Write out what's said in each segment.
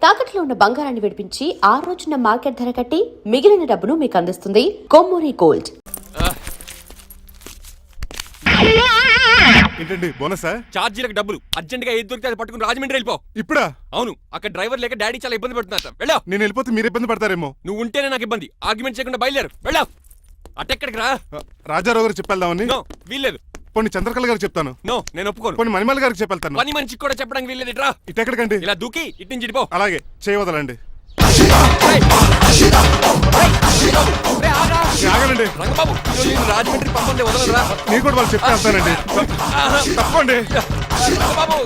తాకట్లో ఉన్న బంగారాన్ని విడిపించి ఆ రోజున మార్కెట్ ధర కట్టి మిగిలిన డబ్బును మీకు అందిస్తుంది కొమ్మూరి గోల్డ్. ఏంటండి బోనసా? ఛార్జీలకు డబ్బులు అర్జెంట్ గా ఏది దొరికితే అది పట్టుకుని రాజమండ్రి వెళ్ళిపో. ఇప్పుడా? అవును, అక్కడ డ్రైవర్ లేక డాడీ చాలా ఇబ్బంది పడుతున్నారు. వెళ్ళావు. నేను వెళ్ళిపోతే మీరు ఇబ్బంది పడతారేమో. నువ్వు ఉంటేనే నాకు ఇబ్బంది. ఆర్గ్యుమెంట్ చేయకుండా బయలుదేరు. వెళ్ళావు. అటెక్కడికి రా. రాజారావు గారు చెప్పేద్దామని. నో, వీల్లేదు. పోనీ చంద్రకళ గారికి చెప్తాను. నో, నేను ఒప్పుకోను. పోనీ మణిమాల గారికి చెప్పేళ్తాను. పని మనిషికి కూడా చెప్పడానికి వీల్లేదు. రా. ఇటెక్కడికండి? ఇలా దూకి ఇటు నుంచి ఇడిపో. అలాగే చేయవదలండి. ఆగనండి రంగబాబు, రాజమండ్రి పంపండి, వదలరా. మీరు కూడా వాళ్ళు చెప్తే వెళ్తానండి. తప్పండి రంగబాబు.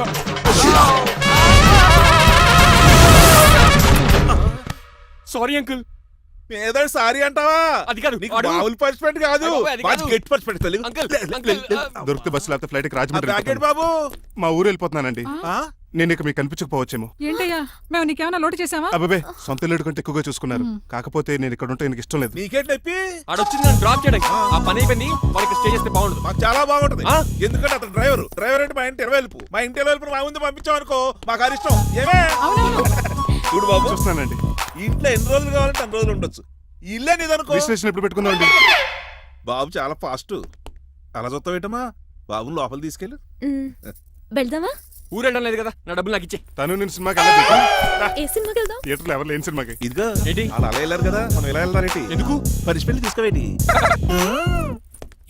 Sorry uncle. ఏదో సారీ అంటావా? అది కాదు, మామూలు పర్స్పెక్ట్ కాదు, గెట్ పర్స్పెక్ట్. దొరికితే బస్సు లేకపోతే ఫ్లైట్ రాజమండ్రి రాకెట్ బాబు, మా ఊరు వెళ్ళిపోతున్నానండి. నేను ఇక మీకు కనిపించకపోవచ్చేమో. ఏంటయ్యా, మేము నీకేమైనా లోటు చేసావా? అబ్బాబే, సొంత ఇల్లు కంటే ఎక్కువగా చూసుకున్నారు. కాకపోతే నేను ఇక్కడ ఉంటే నాకు ఇష్టం లేదు. నీకేట్ నొప్పి? ఆడొచ్చింది నన్ను డ్రాప్ చేయడానికి. ఆ పని అయిపోయింది. వాళ్ళకి స్టే చేస్తే బాగుండదు. మాకు చాలా బాగుంటది. ఎందుకంటే అతను డ్రైవర్ అంటే మా ఇంటి ఇరవైపు, మా ఇంటి ఇరవైపు మా ముందు పంపించాం అనుకో, మాకు అది ఇష్టం. ఏమే చూడు బాబు, చూస్తున్నానండి. ఇంట్లో ఎన్ని రోజులు కావాలంటే అన్ని రోజులు ఉండొచ్చు. ఇల్లే నీదనుకో. రిజిస్ట్రేషన్ ఎప్పుడు పెట్టుకుందామండి? బాబు చాలా ఫాస్ట్. అలా చూస్తావేటమ్మా, బాబుని లోపల తీసుకెళ్ళు. వెళ్దామా? ఊరెళ్ళడం లేదు కదా, నా డబ్బులు నాకు ఇచ్చే. తను నేను సినిమాకి వెళ్ళదు. ఏ సినిమాకి వెళ్దాం? థియేటర్లో ఎవరు లేని సినిమాకి. ఇదిగో ఏంటి? అలా అలా వెళ్ళారు కదా, మనం ఇలా వెళ్తారేంటి? ఎందుకు? పనిష్మెంట్ తీసుకోవేటి?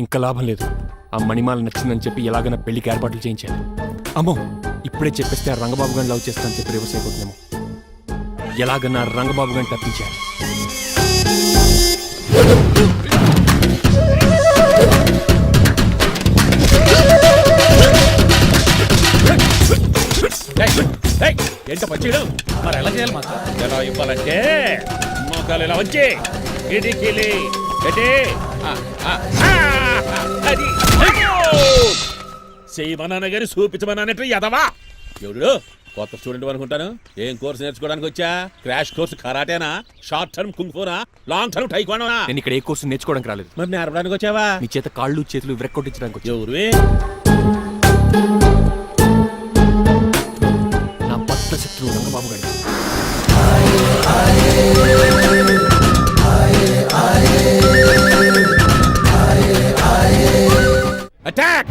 ఇంకా లాభం లేదు. ఆ మణిమాల నచ్చిందని చెప్పి ఎలాగైనా పెళ్లికి ఏర్పాట్లు చేయించాను. అమ్మో, ఇప్పుడే చెప్పేస్తే ఆ రంగబాబు గారిని లవ్ చేస్తానని చెప్పి రివర్స్ అయిపోతున్నాము. ఎలాగన్నా రంగబాబు గారిని తప్పించాను. ఏంట పచ్చీడు మరి ఎలా చేయాలి? మాకు ఎలా ఇవ్వాలంటే మోకాలు ఇలా వచ్చి ఇడికిలి అది చేయమన్నా గారి చూపించమన్నట్టు ఎదవా. ఎవడు కొత్త స్టూడెంట్ అనుకుంటాను. ఏం కోర్సు నేర్చుకోవడానికి వచ్చా? క్రాష్ కోర్సు కరాటేనా, షార్ట్ టర్మ్ కుంగ్ఫూనా, లాంగ్ టర్మ్ టైక్వాండోనా? నేను ఇక్కడ ఏ కోర్సు నేర్చుకోవడానికి రాలేదు. మరి నేర్పడానికి వచ్చావా? మీ చేత కాళ్ళు చేతులు విరక్కొట్టించడానికి వచ్చా. ఎవరు? నా బద్ద శత్రువు రంగబాబు గారు. అటాక్!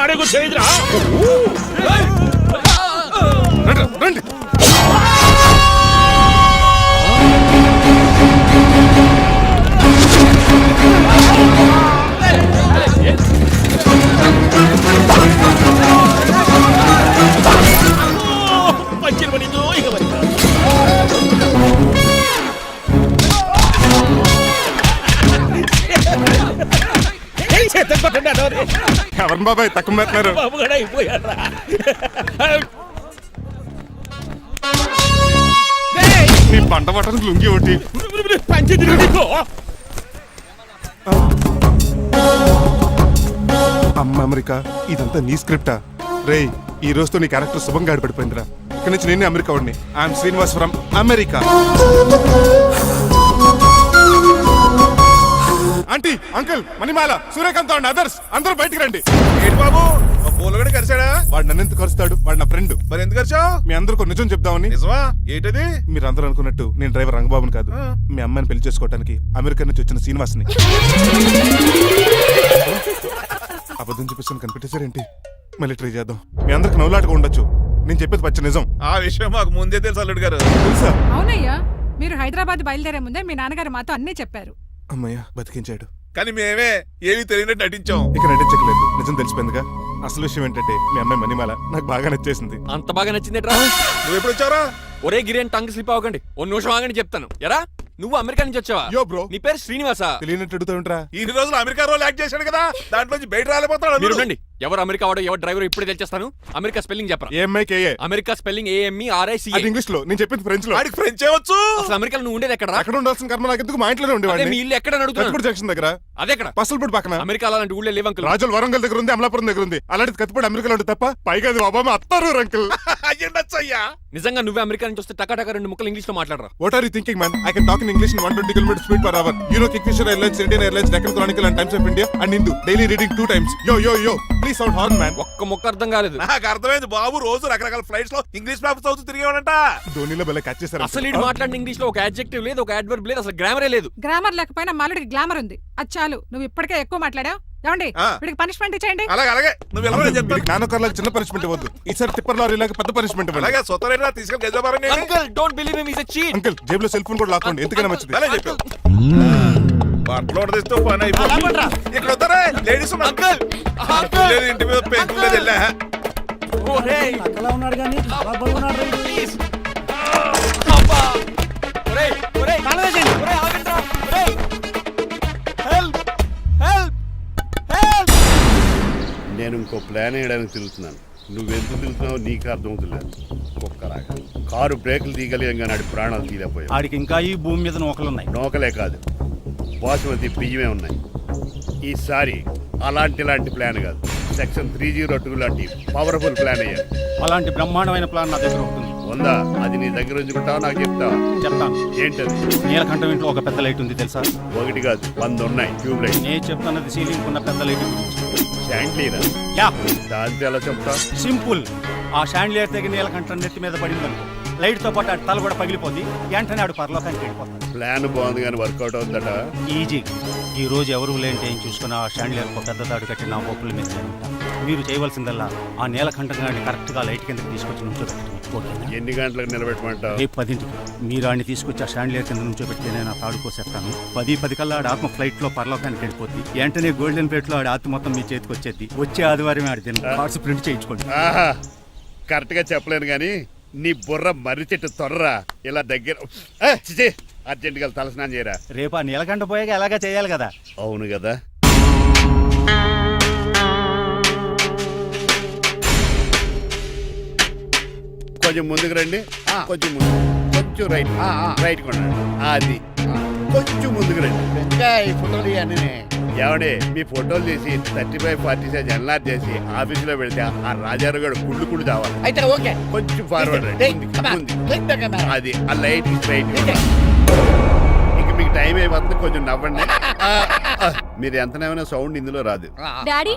ఆడేకు చేయదురా. రండి. పంచర్ పడిందో ఇక పడిందా? ఎవరు బాబాయ్ తక్కువ పెట్టినారు? బాబు కూడా అయిపోయారా? నీ పంట పట్టడానికి లుంగి ఒకటి. అమ్మ అమెరికా, ఇదంతా నీ స్క్రిప్టా? రేయ్, ఈ రోజుతో నీ క్యారెక్టర్ శుభంగా ఆడిపడిపోయిందిరా. ఇక్కడి నుంచి నేనే అమెరికా వాడిని. I'm Srinivas from America. Aunty, uncle, Manimala, Suryakant and others అందరూ బయటికి రండి. ఏంటి బాబు, పూలగడ కలిసాడా? వాడు నన్ను ఎందుకు కరుస్తాడు? వాడు నా ఫ్రెండ్. మరి ఎందుకు కలిసావు? మీ అందరూ నిజం చెప్దామని. నిజమా? ఏంటది? మీరు అందరూ అనుకున్నట్టు నేను డ్రైవర్ రంగబాబుని కాదు. మీ అమ్మాయిని పెళ్లి చేసుకోవడానికి అమెరికా నుంచి వచ్చిన శ్రీనివాస్ని. అబద్ధం చూపిస్తాను కనిపెట్టేశారేంటి? మళ్ళీ ట్రై చేద్దాం. మీ అందరికి నవ్వులాటగా ఉండొచ్చు. నేను చెప్పేది పచ్చ నిజం. ఆ విషయం మాకు ముందే తెలుసు అల్లుడు గారు. తెలుసా? అవునయ్యా, మీరు హైదరాబాద్ బయలుదేరే ముందే మీ నాన్నగారు మాతో అన్నీ చెప్పారు. అమ్మయ్య, బతికించాడు. కానీ మేమే ఏమీ తెలియనట్టు నటించాం. ఇక నటించట్లేదు, నిజం తెలిసిపోయిందిగా. అసలు విషయం ఏంటంటే మీ అమ్మాయి మణిమాల నాకు బాగా నచ్చేసింది. అంత బాగా నచ్చిందేట్రా? నువ్వు ఎప్పుడు వచ్చారా? ఒరే గిరియన్, టంగ్ స్లిప్ అవ్వకండి. ఓ నిమిషం ఆగండి, చెప్తాను. ఎరా, నువ్వు అమెరికా నుంచి వచ్చావా? యో బ్రో, నీ పేరు శ్రీనివాసా? తెలియనట్టు అడుగుతా ఉంటారా? ఇన్ని రోజులు అమెరికా రోల్ యాక్ట్ చేశాడు కదా, దాంట్లో బయట రాలేపోతాడు. మీరు రండి, ఎవరు అమెరికా వాడో ఎవరు డ్రైవర్ ఇప్పుడే తెలిచేస్తాను. అమెరికా స్పెల్లింగ్ చెప్పరా. ఏఎంఐకేఏ. America spelling AMERICA. అది ఇంగ్లీష్ లో, నేను చెప్పింది ఫ్రెంచ్ లో. వాడికి ఫ్రెంచ్ ఏవచ్చు. అసలు అమెరికాలో నువ్వు ఉండేది ఎక్కడ? అక్కడ ఉండాల్సిన కర్మ నాకెందుకు, మా ఇంట్లోనే అదే ఉండేవాడిని. మీ ఇల్లు ఎక్కడ అడుగుతున్నాను. కత్తిపూడి జంక్షన్ దగ్గర. అదెక్కడ? పసలపూడి పక్కన. అమెరికా అలాంటి ఊళ్ళో లేవు అంకుల్. రాజుల వరంగల్ దగ్గర ఉంది, అమలాపురం దగ్గర ఉంది. అలాంటి కత్తిపూడి అమెరికాలో ఉంటుంది తప్ప, పైగా అది ఒబామా అత్తారు అంకుల్. అయ్యా నిజంగా నువ్వే అమెరికా నుంచి వస్తే టకా 2 ముక్కలు ఇంగ్లీష్ లో మాట్లాడరా. What are you thinking, man? I can talk in English in 120 km speed per hour. You know Kingfisher Airlines, Indian Airlines, Deccan Chronicle and Times of India and Hindu. Daily reading 2 times. Yo. Please sound horn, man. ఒక్క ముక్క అర్థం కాలేదు. నాకు అర్థమైంది బాబు. రోజు రకరకాల flights లో English papers చదువుతూ తిరిగేవాడంట. ధోనిలో భలే క్యాచ్ చేశారు. అసలు ఇటు మాట్లాడిన ఇంగ్లీష్ లో ఒక అడ్జెక్టివ్ లేదు, ఒక అడ్వర్బ్ లేదు, అసలు గ్రామరే లేదు. గ్రామర్ లేకపోయినా మాలుడికి గ్లామర్ ఉంది. అది చాలు. నువ్వు ఇప్పటికే ఎక్కువ మాట్లాడావు. ఏమండి వీడికి పనిష్మెంట్ ఇచ్చేయండి. అలాగే నువ్వు వెళ్ళమని చెప్తాను. నానొకర్లాగా చిన్న పనిష్మెంట్ ఇవ్వద్దు. ఈసారి టిప్పర్ లారీలాగా పెద్ద పనిష్మెంట్ ఇవ్వండి. అలాగే సొంత తీసుకెళ్ళి గజాబారం uncle don't believe him, he is a cheat. Uncle జేబులో సెల్ ఫోన్ కూడా లాక్కోండి, ఎందుకైనా మంచిది. అలా చెప్పావు. బట్టలు తెస్తూ పని అయిపోతుంది. ఇక్కడ వస్తారా లేడీస్ అంకుల్ లేదు, ఇంటి మీద పెంకులు మీద వెళ్ళా. ఒరేయ్ అలా ఉన్నాడు కానీ ప్లీజ్ అబ్బా. ఒరేయ్ ఒరేయ్ కాలవేసండి. ఒరేయ్ ఆగండ్రా. ఒరేయ్ హెల్ప్ హెల్ప్ హెల్ప్. నేను ఇంకో ప్లాన్ వేయడానికి తిరుగుతున్నాను. నువ్వెందుకు తిరుగుతున్నావో నీకు అర్థమవుతులేదు. కుక్కలాగా కారు బ్రేకులు తీయగలిగాం కానీ ఆడి ప్రాణాలు తీయలేకపోయావు. ఆడికి ఇంకా ఈ భూమి మీద నూకలున్నాయి. నోకలే కాదు, బాసుమతి బియ్యమే ఉన్నాయి. ఈసారి ఇలాంటి ప్లాన్ కాదు, సెక్షన్ 302 లాంటి పవర్ఫుల్ ప్లాన్ అయ్యారు. అలాంటి బ్రహ్మాండమైన ప్లాన్ నా దగ్గర ఉంటుంది. ఉందా? అది నీ దగ్గర ఉంచుకుంటావా నాకు చెప్తావా? చెప్తాను. ఏంటది? నీలకంఠం ఇంట్లో ఒక పెద్ద లైట్ ఉంది తెలుసా? ఒకటి కాదు 100 ఉన్నాయి ట్యూబ్ లైట్. నేను చెప్తున్నది సీలింగ్ ఉన్న పెద్ద లైట్ గురించి. శాండ్లీరా? యా, దాంతో ఎలా చెప్తా? సింపుల్. ఆ షాండ్లియర్ తెగి నీలకంఠం నెత్తి మీద పడిందనుకో, లైట్ తో పాటు ఆడి తల కూడా పగిలిపోద్ది. వెంటనే ఆడు పరలోకానికి వెళ్ళిపోతాడు. ప్లాన్ బాగుంది కానీ వర్కౌట్ అవుతుందట. ఈజీ. ఈ రోజు ఎవరు లేంటే ఏం చూసుకుని ఆ షాండ్లియర్ ఒక పెద్ద తాడు కట్టి నా బొక్కుల మీద నేను ఉంటాను. మీరు చేయవలసిందల్లా ఆ నీలకంఠం గారిని కరెక్ట్ గా లైట్ కిందకి తీసుకొచ్చి నుంచోబెట్టండి. ఓకేనా? ఎన్ని గంటలకు నిలబెట్టమంటావు? రేపు 10ంటికి మీరు ఆడిని తీసుకొచ్చి ఆ షాండ్లియర్ కింద నుంచోబెడితే నేను ఆ తాడు కోసేస్తాను. 10 కల్లా ఆడి ఆత్మ ఫ్లైట్ లో పరలోకానికి వెళ్ళిపోద్ది. వెంటనే గోల్డెన్ ప్లేట్ లో ఆడి ఆత్మ మొత్తం మీ చేతికి వచ్చేది. వచ్చే ఆదివారం ఆడి దిన కార్డ్స్ ప్రింట్ చేయించుకోండి. ఆహా, కరెక్ట్ గా చెప్పలేను కానీ నీ బుర్ర మర్రి చెట్టు తొర్రా. ఇలా దగ్గర అర్జెంట్ గా తలస్నానం చేయరా. రేపు ఆ నీలకంఠ పోయాక ఎలాగా చేయాలి కదా. అవును కదా. కొంచెం ముందుకు రండి. కొంచెం ముందు, కొంచెం రైట్, రైట్ కొనండి. అది కొంచెం ముందుకు రండి. ఈ ఫోటోలు ఇవన్నీ ఏమండి మీ ఫోటోలు తీసి 35-40 సైజ్ ఎన్లార్ చేసి ఆఫీసులో పెడితే ఆ రాజారావు గారు కుళ్ళు తావాలి. అయితే ఓకే. కొంచెం ఫార్వర్డ్ రండి. అది ఆ లైట్ స్ట్రైట్. ఇక మీకు టైం అయిపోతుంది, కొంచెం నవ్వండి. మీరు ఎంతనేమైనా సౌండ్ ఇందులో రాదు. డాడీ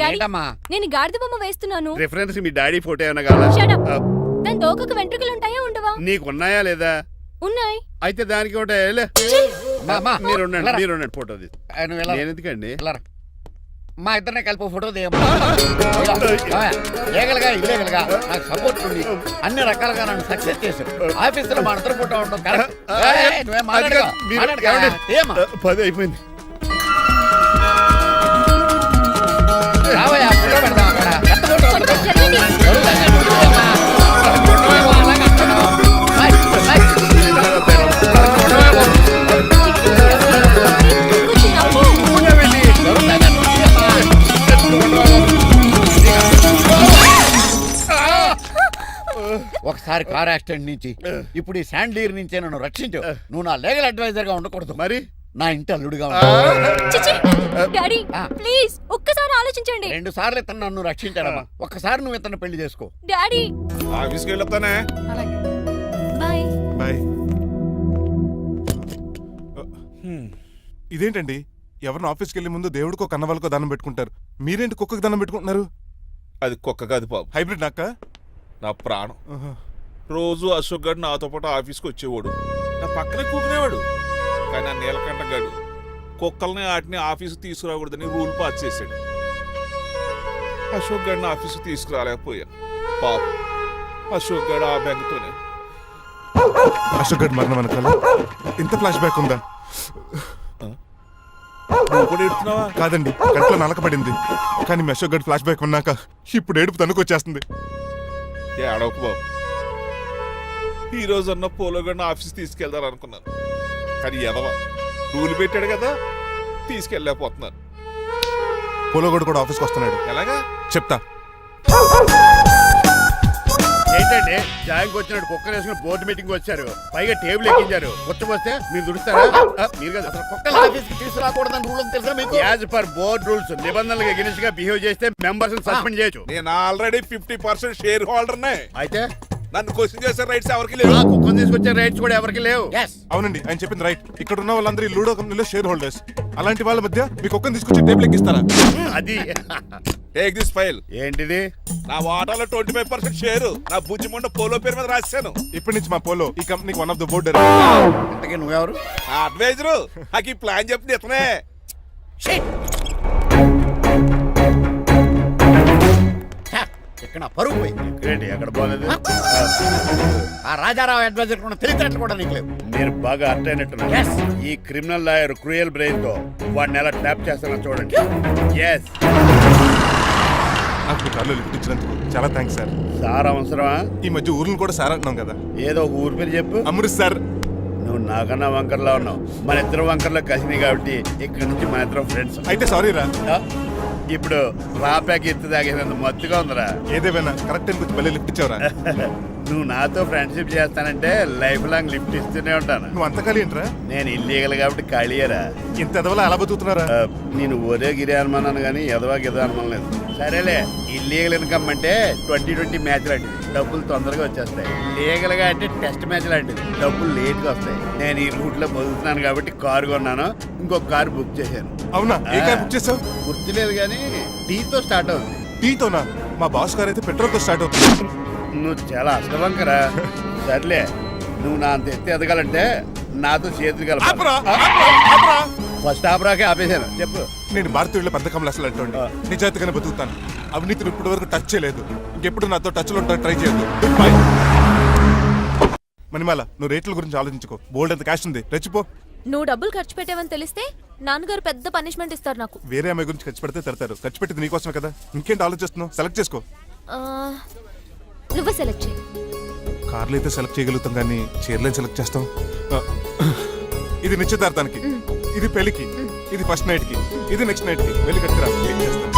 ఏంటమ్మా నేను గాడిద బొమ్మ వేస్తున్నాను. రిఫరెన్స్ మీ డాడీ ఫోటో ఏమైనా కావాలా? Shut up. దాని తోకకు వెంట్రుకలు ఉంటాయా ఉండవా? నీకు ఉన్నాయా లేదా? ఉన్నాయి. అయితే దానికి ఉంటాయా? మీరు ఉండండి ఫోటో తీసి. నేను ఎందుకండి? మా ఇద్దరిని కలిపి ఫోటో తీయమ్మా. లీగల్గా ఇల్లీగల్గా నాకు సపోర్ట్ ఉంది. అన్ని రకాలుగా నన్ను సక్సెస్ చేశారు. ఆఫీసులో మా ఇద్దరు ఫోటో ఉండడం కరెక్ట్. నువ్వేం మాట్లాడుకో. 10 అయిపోయింది. రావయ్యా ఫోటో పెడదాం అక్కడ. ఎంత ఫోటో కొంచెం జరగండి. కొంచెం నవ్వు. ఒకసారి కార్ యాక్సిడెంట్ నుంచి ఇప్పుడు ఈ శాండ్లీర్ నుంచే నన్ను రక్షించు. నువ్వు నా లీగల్ అడ్వైజర్ గా ఉండకూడదు, మరి నా ఇంటి అల్లుడుగా చిచి. డాడీ ప్లీజ్ ఒక్కసారి ఆలోచించండి. 2 సార్లు ఇతను నన్ను రక్షించాడమ్మా. ఒక్కసారి నువ్వు ఇతను పెళ్లి చేసుకో. డాడీ ఆఫీస్కి వెళ్ళొస్తానే. అలాగే. బాయ్. బాయ్. ఇదేంటండి, ఎవరిని ఆఫీస్కి వెళ్ళే ముందు దేవుడికో కన్నవాళ్ళకో దండం పెట్టుకుంటారు, మీరేంటి కుక్కకి దండం పెట్టుకుంటున్నారు? అది కుక్క కాదు బాబు, హైబ్రిడ్ నాక. నా ప్రాణం. రోజు అశోక్ గడు నాతో పాటు ఆఫీస్కి వచ్చేవాడు, నా పక్కనే కూకునేవాడు. కానీ ఆ నీలకంఠ గడు కుక్కల్ని వాటిని ఆఫీసు తీసుకురాకూడదని రూల్ పాస్ చేశాడు. అశోక్ గడిని ఆఫీసు తీసుకురాలేకపోయాను. పాప అశోక్ గడు ఆ బెంగతోనే. అశోక్ గడ్ మరణం వెనకాల ఇంత ఫ్లాష్ బ్యాక్ ఉందా? నువ్వు కూడా ఎడుతున్నావా? కాదండి, కంట్లో నలకబడింది. కానీ మీ అశోక్ గడ్ ఫ్లాష్ బ్యాక్ ఉన్నాక ఇప్పుడు ఏడుపు తనుకొచ్చేస్తుంది. ఏడవకు బాబు. ఈ రోజన్న పోలో గడిని ఆఫీస్ తీసుకెళ్దాం అనుకున్నాను, కానీ ఎదవా రూల్ పెట్టాడు కదా, తీసుకెళ్ళలేకపోతున్నాను. పోలోగోడు కూడా ఆఫీస్కి వస్తున్నాడు. ఎలాగా? చెప్తా. ఏంటండి జాయింగ్ వచ్చినట్టు కుక్కర్ వేసుకుని బోర్డు మీటింగ్ వచ్చారు, పైగా టేబుల్ ఎక్కించారు. కూర్చోబోస్తే మీరు దుడుస్తారా? మీరు కదా అసలు కుక్కల ఆఫీస్కి తీసుకురాకూడదని రూల్ తెలుసా మీకు? యాజ్ పర్ బోర్డ్ రూల్స్ నిబంధనలకు ఎగనిస్ట్ గా బిహేవ్ చేస్తే మెంబర్స్ సస్పెండ్ చేయొచ్చు. నేను ఆల్రెడీ 50% షేర్ హోల్డర్నే. అయితే నన్ను క్వశ్చన్ చేసే రైట్స్ ఎవరికి లేవు. కుక్కను తీసుకొచ్చే రైట్స్ కూడా ఎవరికి లేవు. Yes. అవునండి, ఆయన చెప్పింది రైట్. ఇక్కడ ఉన్న వాళ్ళందరూ ఈ లూడో కంపెనీలో షేర్ హోల్డర్స్. అలాంటి వాళ్ళ మధ్య మీ కుక్కను తీసుకొచ్చి టేబుల్ ఎక్కిస్తారా? అది టేక్ దిస్ ఫైల్. ఏంటిది? నా వాటాలో 25% షేరు నా బుజ్జిముండ పోలో పేరు మీద రాశాను. ఇప్పటి నుంచి మా పోలో ఈ కంపెనీకి వన్ ఆఫ్ ద బోర్డర్. ఇంతకీ నువ్వెవరు? నా అడ్వైజరు నాకు ఈ ప్లాన్ చెప్పింది ఇతనే. ఇక్కడ నా పరుగు పోయి. ఏంటి ఎక్కడ పోలేదు? ఆ రాజారావు అడ్వైజర్ కూడా తెలియటట్లు కూడా నీకు లేవు. మీరు బాగా అర్థ అయినట్టున్నారు. Yes. ఈ క్రిమినల్ లాయర్ క్రూయల్ బ్రెయిన్ తో వాడిని ఎలా ట్యాప్ చేస్తానో చూడండి. ఎస్ నాకు మీ కార్లో లిఫ్ట్ ఇచ్చినందుకు చాలా థ్యాంక్స్ సార్. సార్ అవసరమా? ఈ మధ్య ఊర్లను కూడా సార్ అంటున్నాం కదా. ఏదో ఒక ఊరి పేరు చెప్పు. అమృత్ సార్. నువ్వు నాకన్నా వంకర్లా ఉన్నావు. మన ఇద్దరు వంకర్లో కలిసినాయి కాబట్టి ఇక్కడ నుంచి మన ఇద్దరం ఫ్రెండ్స్. అయితే సారీ రా. ఇప్పుడు రాపాకి ఎత్తు తాగేదంత మత్తుగా ఉందిరా. ఏదేమైనా కరెక్ట్ టైంకి వచ్చి మళ్ళీ లిఫ్ట్ ఇచ్చావురా. నువ్వు నాతో ఫ్రెండ్షిప్ చేస్తానంటే లైఫ్ లాంగ్ లిఫ్ట్ ఇస్తూనే ఉంటాను. నువ్వు అంత ఖాళీ ఏంట్రా? నేను ఇల్లీగల్ కాబట్టి ఖాళీయరా. ఇంత ఎదవలా ఎలా బతుకుతున్నారా? నేను ఒరే గిరి అనుమానాను కానీ ఎదవా గిద అనుమానం లేదు. సరేలే, ఇల్లీగల్ ఇన్కమ్ అంటే 2020 మ్యాచ్ లాంటిది, డబ్బులు తొందరగా వచ్చేస్తాయి. లీగల్ గా అంటే టెస్ట్ మ్యాచ్ లాంటిది, డబ్బులు లేట్ గా వస్తాయి. నేను ఈ రూట్ లో బతుకుతున్నాను కాబట్టి కారు కొన్నాను, ఇంకొక కారు బుక్ చేశాను. అవునా? ఏ కార్ బుక్ చేసావు? గుర్తులేదు కానీ టీతో స్టార్ట్ అవుతుంది. టీతోనా? మా బాస్ కార్ అయితే పెట్రోల్ తో స్టార్ట్ అవుతుంది. నువ్వు చాలా అష్టవంకరా. సర్లే, నువ్వు నా అంత ఎత్తి ఎదగాలంటే నాతో చేతులు కలపాలి. ఫస్ట్ ఆపరాకే ఆపేశాను. చెప్పు. నేను భారతీయుల పెద్ద కమలు అసలు అంటోండి. నిజాయితీగానే బతుకుతాను. అవినీతిని ఇప్పటి వరకు టచ్ చేయలేదు. ఇంకెప్పుడు నాతో టచ్ లో ట్రై చేయొద్దు. బాయ్. మణిమాల, నువ్వు రేట్ల గురించి ఆలోచించుకో. బోల్డ్ అంత క్యాష్ ఉంది, రెచ్చిపో. నువ్వు డబ్బులు ఖర్చు పెట్టావని తెలిస్తే నాన్నగారు పెద్ద పనిష్మెంట్ ఇస్తారు నాకు. వేరే అమ్మాయి గురించి ఖర్చు పెడితే తడతారు. ఖర్చు పెట్టింది నీకోసమే కదా. ఇంకేంటి ఆలోచిస్తున్నావు? సెలెక్ట్ చేసుకో. ఆ, నువ్వే సెలెక్ట్ చేయి. కార్లు అయితే సెలెక్ట్ చేయగలుగుతాం కానీ చీరలేం సెలెక్ట్ చేస్తాం. ఇది నిశ్చితార్థానికి, ఇది పెళ్లికి, ఇది ఫస్ట్ నైట్ కి, ఇది నెక్స్ట్ నైట్ కి. వెళ్ళి కట్టుకురా. ఏం చేస్తాం?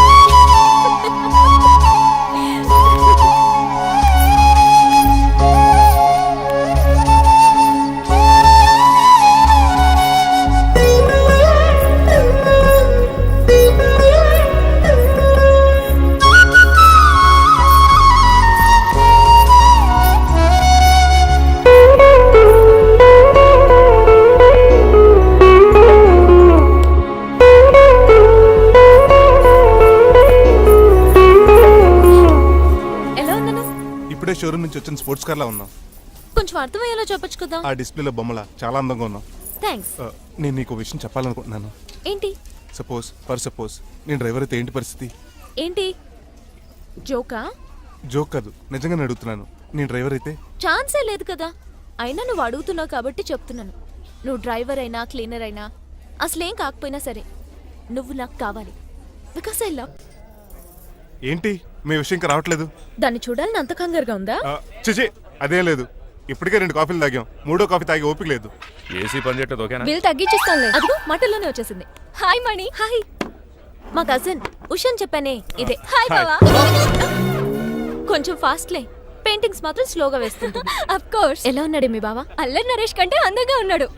షోరూమ్ నుంచి వచ్చిన స్పోర్ట్స్ కార్ లా ఉన్నావు. కొంచెం అర్థమయ్యేలా చెప్పొచ్చు కదా. ఆ డిస్ప్లేలో బొమ్మలా చాలా అందంగా ఉన్నావు. థ్యాంక్స్. నేను నీకు విషయం చెప్పాలనుకుంటున్నాను. ఏంటి? సపోజ్ నేను డ్రైవర్ అయితే ఏంటి పరిస్థితి? ఏంటి జోకా? జోక్ కాదు, నిజంగానే అడుగుతున్నాను. నేను డ్రైవర్ అయితే? ఛాన్సే లేదు కదా. అయినా నువ్వు అడుగుతున్నావు కాబట్టి చెప్తున్నాను. నువ్వు డ్రైవర్ అయినా క్లీనర్ అయినా అసలేం కాకపోయినా సరే నువ్వు నాకు కావాలి. Because I love. ఏంటి మీ విషయం ఇంకా రావట్లేదు? దాన్ని చూడాలని అంత కంగారుగా ఉందా? చిచి, అదేం లేదు. ఇప్పటికే 2 కాఫీలు తాగాం. 3వ కాఫీ తాగి ఓపిక లేదు. ఏసీ పని చేయట్లేదు. ఓకేనా? బిల్ తగ్గించిస్తానులే. అదిగో మాటల్లోనే వచ్చేసింది. హాయ్ మణి. హాయ్. మా కజిన్ ఉషాన్ చెప్పానే ఇదే. హాయ్ బావా. కొంచెం ఫాస్ట్లే, పెయింటింగ్స్ మాత్రం స్లోగా వేస్తుంటుంది. Of course. ఎలా ఉన్నాడే మీ బావ? అల్లరి నరేష్ కంటే అందంగా ఉన్నాడు.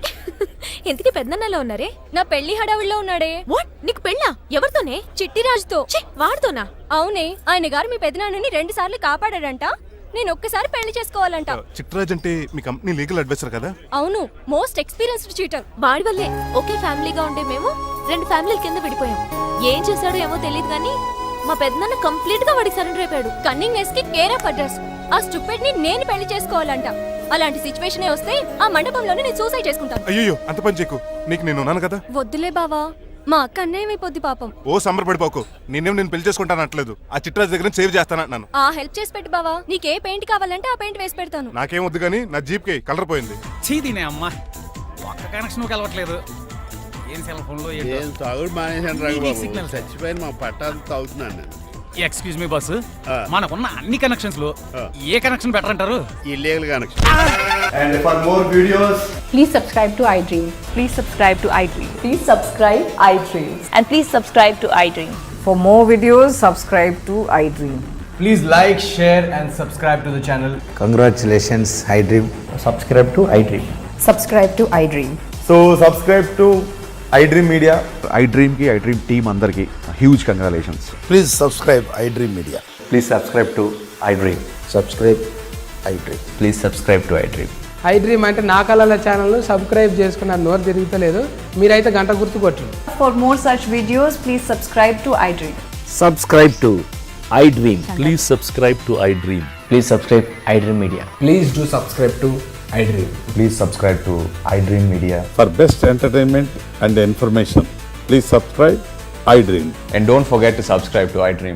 ఇంతకీ పెద్దన్నలో ఉన్నారే? నా పెళ్లి హడావిడిలో ఉన్నాడే. వాట్? నీకు పెళ్ళా? ఎవరితోనే? చిట్టిరాజుతో. వాడితోనా? అవునే. ఆయన గారు మీ పెద్దనాన్నని 2 సార్లు కాపాడాడంట. నేను ఒక్కసారి పెళ్లి చేసుకోవాలంట. చిట్రాజ్ అంటే మీ కంపెనీ లీగల్ అడ్వైజర్ కదా? అవును, మోస్ట్ ఎక్స్పీరియన్స్డ్ చీటర్. వాడి వల్లే ఒకే ఫ్యామిలీగా ఉండే మేము 2 ఫ్యామిలీల కింద విడిపోయాం. ఏం చేశాడో ఏమో తెలియదు కానీ మా పెద్దనాన్న కంప్లీట్ గా వాడికి సరెండర్ అయిపోయాడు. కన్నింగ్నెస్ కి కేర్ ఆఫ్ అడ్రస్. ఆ స్టూపిడ్ ని నేను పెళ్లి చేసుకోవాలంట. అలాంటి సిచువేషన్ వస్తే ఆ మండపంలోనే నేను సూసైడ్ చేసుకుంటాను. అయ్యో, అంత పని చేయకు. నీకు నేను ఉన్నాను కదా. వద్దులే బావా, మా అక్క అన్యాయమైపోద్ది పాపం. ఓ సంబరపడిపోకు. నేను పెళ్లి చేసుకుంటాను అంటలేదు. ఆ చిట్రాజ్ దగ్గర సేవ్ చేస్తానంటున్నాను. ఆ హెల్ప్ చేసి పెట్టి బావా. నీకే పెయింట్ కావాలంటే ఆ పెయింట్ వేసి పెడతాను. నాకేం వద్దు కానీ నా జీప్ కి కలర్ పోయింది. చీదీనే అమ్మా, ఒక్క కనెక్షన్ కలవట్లేదు. ఏం సెల్ ఫోన్ లో ఏం తాగుడు మానేశాను రాఘబాబు. చచ్చిపోయిన మా పట్టాలు తాగుతున్నాను నేను. ఎక్స్క్యూజ్ మీ బాస్, మనకున్న అన్ని కనెక్షన్స్ లో ఏ కనెక్షన్ బెటర్ అంటారు? Illegal connection. And for more videos, please subscribe to iDream. Please subscribe to iDream. please subscribe iDreams. And please subscribe to iDream. For more videos, subscribe to iDream. Please like, share, and subscribe to the channel. Congratulations I dream. Subscribe to iDream. Subscribe to iDream. So subscribe to iDream Media. iDream ki iDream team andarki huge congratulations. Please subscribe I dream media. Please subscribe to iDream. Subscribe I dream. Please subscribe to iDream. iDream అంటే నా కళల channel subscribe చేసుకున్న నోరు తిరుగుతలేదు, మీరైతే గంట గుర్తు కొట్టండి. For more such videos, please subscribe to iDream. Subscribe to iDream. Please subscribe to iDream. Please subscribe iDream Media. Please do subscribe to iDream. Please subscribe to iDream Media. For best entertainment and information please subscribe I dream. And don't forget to subscribe to iDream.